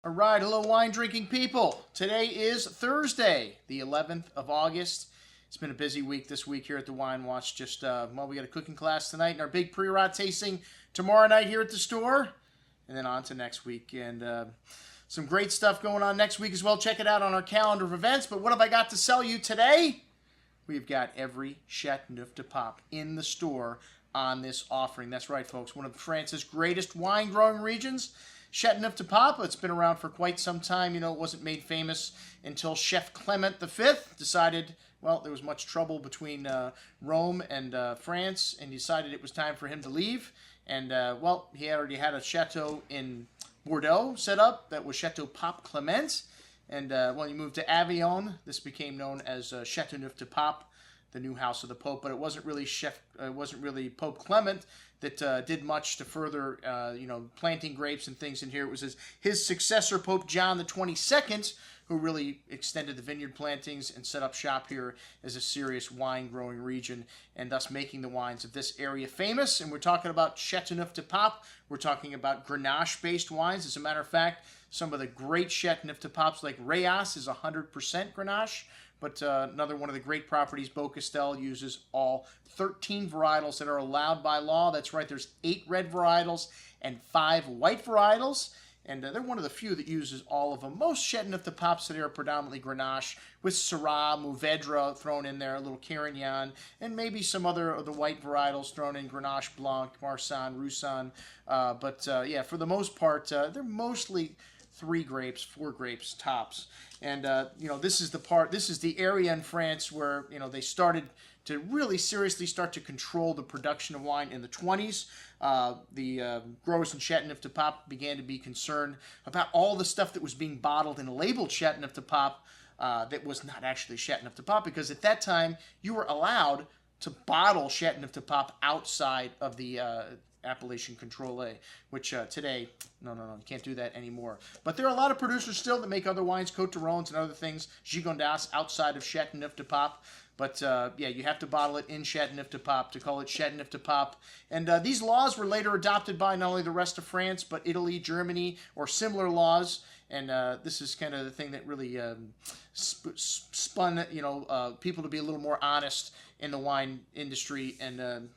All right, hello, wine drinking people. Today is Thursday, the 11th of August. It's been a busy week this week here at the Wine Watch. We got a cooking class tonight and our big pre-rot tasting tomorrow night here at the store, and then on to next week. And some great stuff going on next week as well. Check it out on our calendar of events. But what have I got to sell you today? We've got every Chateauneuf de Pape in the store on this offering. That's right, folks. One of France's greatest wine growing regions. Chateauneuf de Pape, it's been around for quite some time. You know, it wasn't made famous until Chef Clement V decided, well, there was much trouble between Rome and France, and decided it was time for him to leave. And, well, he already had a chateau in Bordeaux set up that was Chateau Pape Clement. And when he moved to Avignon, this became known as Chateauneuf de Pape, the new house of the Pope. But it wasn't really Pope Clement that did much to further, planting grapes and things in here. It was his successor, Pope John the 22nd, who really extended the vineyard plantings and set up shop here as a serious wine growing region, and thus making the wines of this area famous. And we're talking about Chateauneuf de Pape. We're talking about Grenache-based wines. As a matter of fact, some of the great Chateauneuf de Papes, like Rayas, is 100% Grenache. But another one of the great properties, Beaucastel, uses all 13 varietals that are allowed by law. That's right, there's 8 red varietals and 5 white varietals. And they're one of the few that uses all of them. Most Chateauneuf de Papes today are predominantly Grenache, with Syrah, Mourvedre thrown in there, a little Carignan, and maybe some other of the white varietals thrown in, Grenache Blanc, Marsanne, Roussanne. Yeah, for the most part, they're mostly 4 grapes tops. And, this is the area in France where, they started to really seriously start to control the production of wine in the 20s. The growers in Chateauneuf de Pape began to be concerned about all the stuff that was being bottled and labeled Chateauneuf de Pape that was not actually Chateauneuf de Pape, because at that time you were allowed to bottle Chateauneuf de Pape outside of the appellation Control A, which today, no, you can't do that anymore. But there are a lot of producers still that make other wines, Côte d'Aronnes and other things, Gigondas, outside of Chateauneuf de Pape. But, you have to bottle it in Chateauneuf de Pape to call it Chateauneuf de Pape. And these laws were later adopted by not only the rest of France, but Italy, Germany, or similar laws. And this is kind of the thing that really spun, people to be a little more honest in the wine industry. And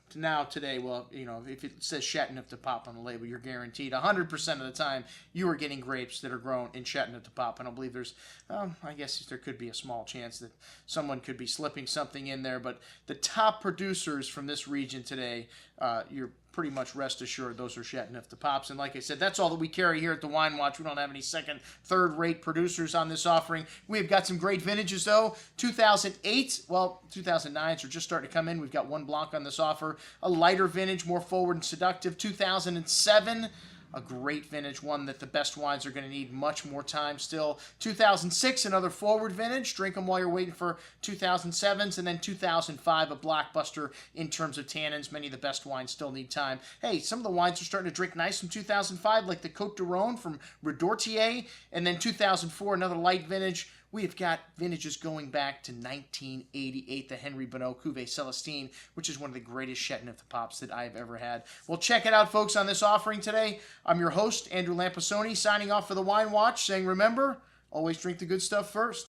today, well, if it says Chateauneuf de Pape on the label, you're guaranteed 100% of the time you are getting grapes that are grown in Chateauneuf de Pape. And I believe there's, I guess there could be a small chance that someone could be slipping something in there. But the top producers from this region today, you're pretty much rest assured those are Chateauneuf de Papes. And like I said, that's all that we carry here at the Wine Watch. We don't have any second, third-rate producers on this offering. We've got some great vintages, though. 2008, well, 2009s are just starting to come in. We've got one Blanc on this offer. A lighter vintage, more forward and seductive. 2007, a great vintage, one that the best wines are going to need much more time still. 2006, another forward vintage. Drink them while you're waiting for 2007s. And then 2005, a blockbuster in terms of tannins. Many of the best wines still need time. Hey, some of the wines are starting to drink nice from 2005, like the Côte d'Aronnes from Redortier. And then 2004, another light vintage. We've got vintages going back to 1988, the Henry Bonneau Cuvée Celestine, which is one of the greatest Chateauneuf de Papes that I've ever had. Well, check it out, folks, on this offering today. I'm your host, Andrew Lampasoni, signing off for the Wine Watch, saying, remember, always drink the good stuff first.